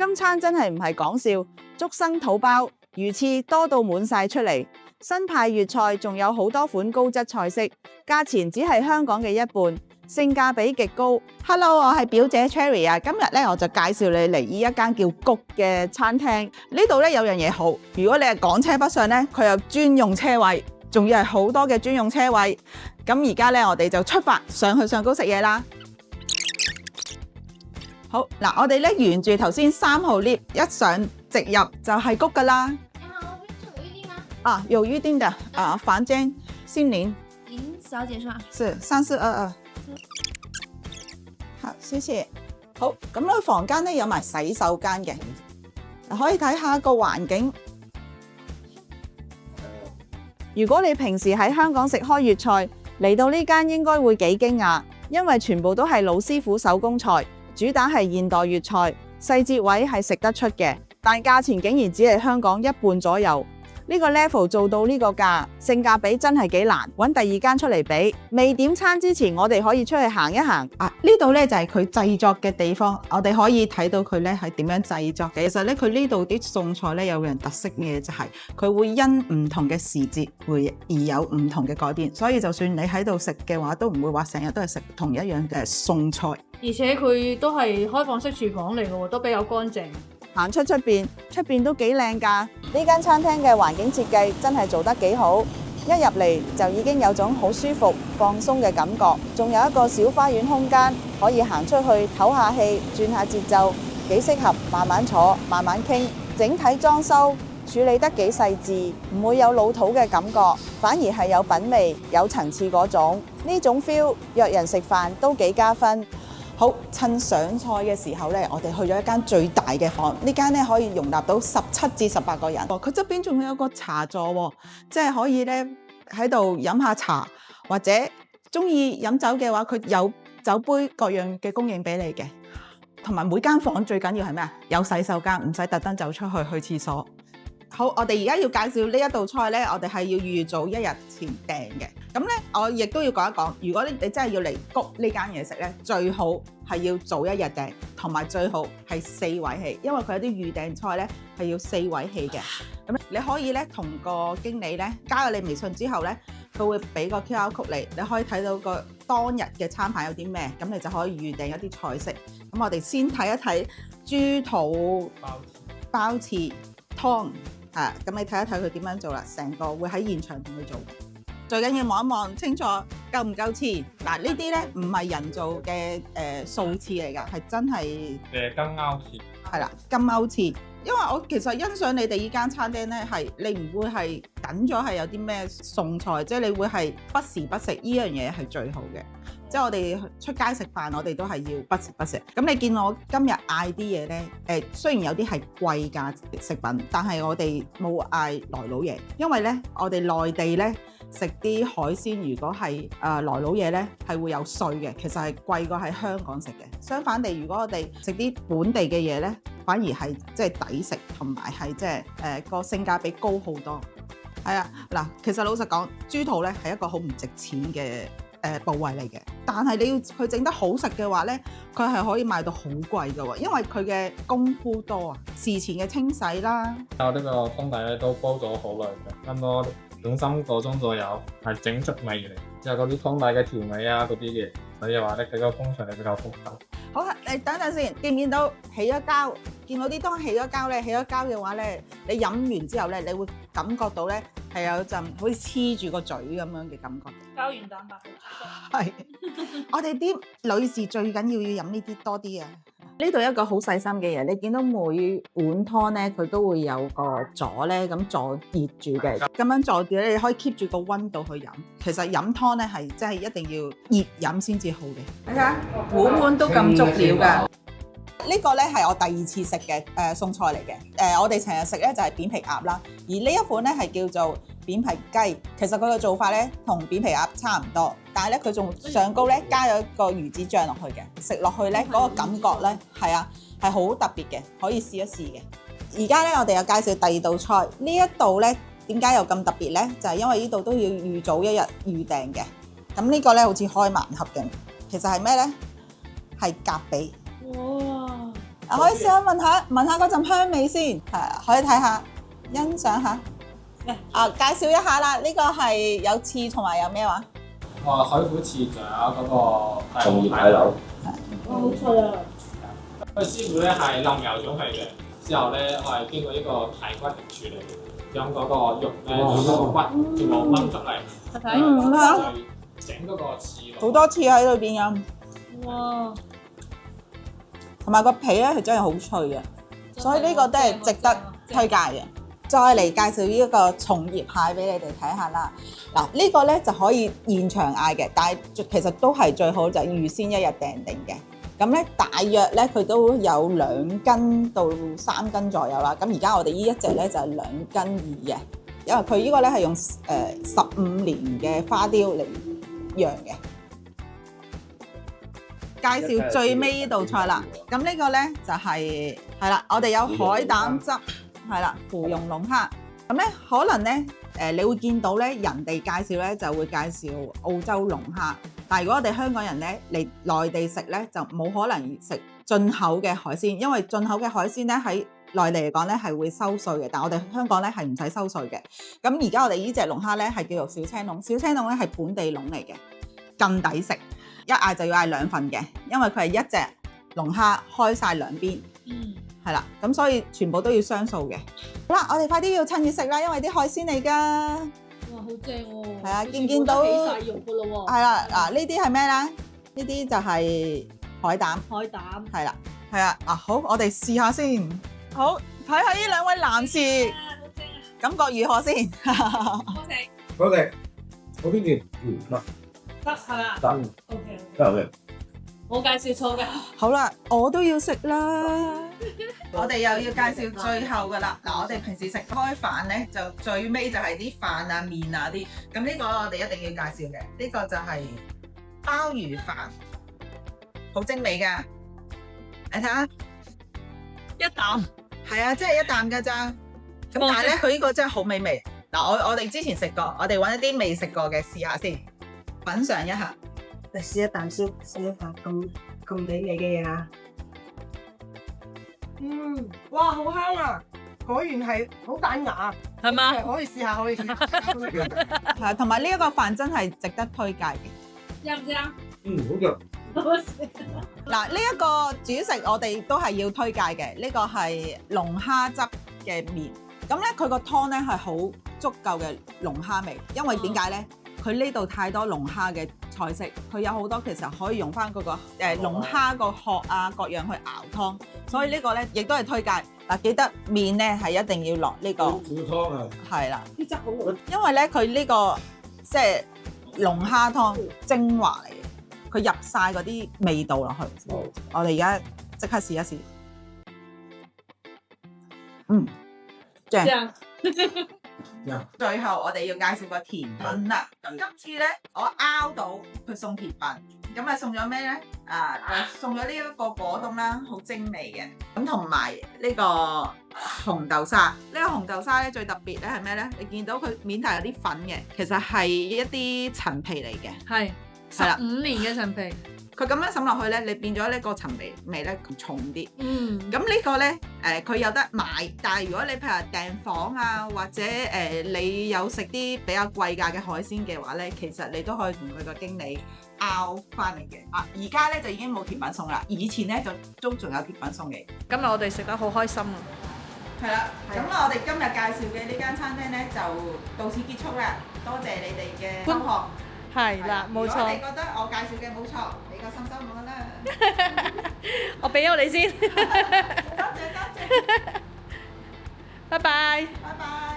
今餐真係唔係講笑，竹笙肚包、魚翅多到滿晒出嚟。新派粵菜仲有好多款高質菜式，價錢只係香港嘅一半，性價比極高。Hello， 我係表姐 Cherry 啊，今日咧我就介紹你嚟呢一間叫谷嘅餐廳。呢度咧有樣嘢好，如果你係港車北上咧，佢有專用車位，仲要係好多嘅專用車位。咁而家咧我哋就出發上去上高食嘢啦。好嗱，我哋咧沿住頭先3號 lift 一上直入就係谷噶啦。啊，有預定的啊，房間姓林小姐是吧？是3422。好，謝謝。好，咁咧房間咧有埋洗手間嘅，可以睇下個環境。如果你平時喺香港食開粵菜，嚟到呢間應該會幾驚訝，因為全部都係老師傅手工菜，主打係現代粵菜，細節位係食得出嘅，但價錢竟然只係香港一半左右。呢個 level 做到呢個價，性價比真係幾難，揾第二間出嚟比。未點餐之前，我哋可以出去行一行。呢度呢就係佢製作嘅地方，我哋可以睇到佢呢係點樣製作嘅。其實呢，佢呢度啲餸菜呢有樣特色嘅就係佢會因唔同嘅時節會而有唔同嘅改變，所以就算你喺度食嘅話，都唔會話成日都係食同一樣嘅餸菜。而且佢都係開放式廚房嚟嘅喎，都比較乾淨。行出邊都幾靚㗎。呢間餐廳嘅環境設計真係做得幾好，一入嚟就已經有種好舒服放鬆嘅感覺，仲有一個小花園空間，可以行出去唞下氣，轉下節奏，幾適合慢慢坐慢慢傾。整體裝修處理得幾細緻，唔會有老土嘅感覺，反而係有品味有層次嗰種。呢種 feel 約人食飯都幾加分。好，趁上菜嘅時候咧，我哋去咗一間最大嘅房，呢間咧可以容納到17至18個人。佢側邊仲有個茶座喎，即係可以咧喺度飲下茶，或者中意飲酒嘅話，佢有酒杯各樣嘅供應俾你嘅。同埋每間房最緊要係咩啊？有洗手間，唔使特登走出去廁所。好，我哋而家要介紹呢一道菜咧，我哋係要預早1日前訂嘅。咁咧，我亦都要講一講，如果你真係要嚟谷呢間嘢食咧，最好係要早1日訂，同埋最好係4位起，因為佢有啲預訂菜咧係要4位起嘅。咁你可以咧同個經理咧加咗你微信之後咧，佢會俾個 QR code你可以睇到個當日嘅餐牌有啲咩，咁你就可以預訂一啲菜式。咁我哋先睇一睇豬肚包翅湯。咁你睇一睇佢點樣做啦，成個會喺現場同佢做。最緊要望一望清楚夠唔夠翅。嗱，呢啲咧唔係人造嘅素翅嚟㗎，係真係金鈎翅。係啦，金鈎翅。因為我其實欣賞你哋依間餐廳咧，係你唔會係等咗係有啲咩餸菜，即係你會係不時不食，呢樣嘢係最好嘅。即係我哋出街食飯，我哋都係要不時不食。咁你見我今日嗌啲嘢咧，雖然有啲係貴價食品，但係我哋冇嗌來佬嘢，因為咧我哋內地咧食啲海鮮，如果係來佬嘢咧係會有稅嘅，其實係貴過喺香港食嘅。相反地，如果我哋食啲本地嘅嘢咧，反而係即係抵食，同埋係即係個性價比高好多。係啊，嗱，其實老實講，豬肚咧係一個好唔值錢嘅部位嚟嘅，但係你要佢整得好食嘅話咧，佢係可以賣到好貴㗎喎，因為佢嘅功夫多啊，事前嘅清洗啦。我呢個湯底咧都煲咗好耐嘅，差唔多2-3個鐘左右，係整出味嚟。之後嗰啲湯底嘅調味啊嗰啲嘢，所以話咧佢個工程係比較複雜。好，你等陣先，見唔見到起咗膠？見到啲湯起咗膠咧，起咗膠嘅話咧，你飲完之後咧，你會感覺到咧係有陣好似黐住個嘴咁樣嘅感覺。膠原蛋白係，我哋啲女士最緊要飲呢啲多啲啊！呢度一個好細心嘅嘢，你見到每碗湯咧，佢都會有個座咧，咁坐熱住嘅，咁樣坐住咧，你可以 keep 住個溫度去飲。其實飲湯咧係真係一定要熱飲先至好嘅。睇下碗碗都咁足料㗎。呢個咧係我第2次食嘅餸菜嚟嘅。我哋成日食咧就係扁皮鴨啦，而呢一款咧係叫做扁皮雞。其實佢嘅做法咧同扁皮鴨差唔多，但係咧佢仲上高咧加咗個魚子醬落去嘅，食落去咧嗰個感覺咧係啊係好特別嘅，可以試一試嘅。而家咧我哋又介紹第2道菜，呢一道咧點解又咁特別咧？就係因為呢度都要預早1日預訂嘅。咁呢個咧好似開盲盒嘅，其實係咩咧？係蛤髀。哇！可以試下聞下嗰陣香味先，係可以睇下欣賞下。介紹一下啦，呢個係有翅同埋有咩話？海虎翅仲有嗰個松葉蟹柳，哇，好脆啊！佢師傅咧係淋油種嚟嘅，之後咧我係經過呢個排骨處理，將嗰個肉咧嗰個骨全部掹出嚟，再整嗰個翅。好多翅喺裏邊㗎，哇！同埋個皮咧係真係好脆嘅，所以呢個都係值得推介嘅。再嚟介紹呢一個松葉蟹俾你哋睇下啦。嗱，呢個咧就可以現場嗌嘅，但係其實都係最好就係預先一日訂定嘅。咁咧大約咧佢都有2斤到3斤左右啦。咁而家我哋呢一隻咧就係2斤2嘅，因為佢呢個咧係用15年嘅花雕嚟釀嘅。介紹最尾呢道菜啦。咁呢個咧就係啦，我哋有海膽汁。係啦，芙蓉龍蝦咁咧，可能咧你會見到咧人哋介紹咧就會介紹澳洲龍蝦，但係如果我哋香港人咧嚟內地食咧，就冇可能食進口嘅海鮮，因為進口嘅海鮮咧喺內地嚟講咧係會收稅嘅，但係我哋香港咧係唔使收稅嘅。咁而家我哋呢隻龍蝦咧係叫做小青龍，小青龍咧係本地龍嚟嘅，更抵食，一嗌就要嗌2份嘅，因為佢係一隻龍蝦開晒兩邊。係啦，咁所以全部都要雙數嘅。好啦，我哋快啲要趁熱食啦，因為啲海鮮嚟㗎。哇，好正喎！係啊，見到起晒肉㗎咯喎。係啦，嗱呢啲係咩咧？呢啲就係海膽。海膽。係啦，係啊，好，我哋試下先。好，睇下呢兩位男士好正啊！感覺如何先？好食。好食，好邊件？得係嘛？得 OK。得嘅。冇介紹錯嘅。好啦，我都要食啦。我哋又要介紹最後噶啦。嗱，我哋平時食開飯咧，就最尾就係啲飯啊、麵啊啲。咁呢個我哋一定要介紹嘅，呢個就係鮑魚飯，好精美噶。你睇下，一啖。係啊，即係一啖噶咋。咁但係咧，佢呢個真係好美味。嗱，我哋之前食過，我哋揾一啲未食過嘅試下先，品嚐一下。嚟試一啖先，試一啖咁美味嘅嘢啊！哇，好香啊！果然係好彈牙，係嘛？可以試下，可以試下。係啊，同埋呢一個飯真係值得推介嘅。啱唔啱？好嘅。好食。嗱，呢一個主食我哋都係要推介嘅，呢個係龍蝦汁嘅麵。咁咧，佢個湯咧係好足夠嘅龍蝦味，因為點解咧？佢呢度太多龍蝦嘅菜式，佢有好多其實可以用翻嗰個龍蝦個殼啊各樣去熬湯，所以呢個咧亦都係推介。嗱，記得麵咧係一定要落呢個湯啊，係啦，啲汁好濃，因為咧佢呢個即係龍蝦湯精華嚟嘅，佢入晒嗰啲味道落去。我哋而家即刻試一試，正。最後我哋要介紹個甜品啦。咁今次咧，我拗到佢送甜品，咁啊送咗咩咧？送咗呢一個果凍啦，好精美嘅。咁同埋呢個紅豆沙。呢個紅豆沙咧最特別咧係咩咧？你見到佢面頭有啲粉嘅，其實係一啲陳皮嚟嘅。係。係啦15年嘅陳皮。佢咁樣滲落去咧，你變咗呢個陳皮味咧重啲。咁呢個咧，佢有得買，但係如果你譬如話訂房啊，或者你有食啲比較貴價嘅海鮮嘅話咧，其實你都可以同佢個經理拗翻嚟嘅。而家咧就已經冇甜品送啦，以前咧就都仲有甜品送嘅。今日我哋食得好開心啊！係啦，咁我哋今日介紹嘅呢間餐廳咧就到此結束啦。多謝你哋嘅收看。係啦，冇錯。如果你覺得我介紹嘅冇錯，俾個心心我啦。我俾咗你先。多謝。拜拜。拜拜。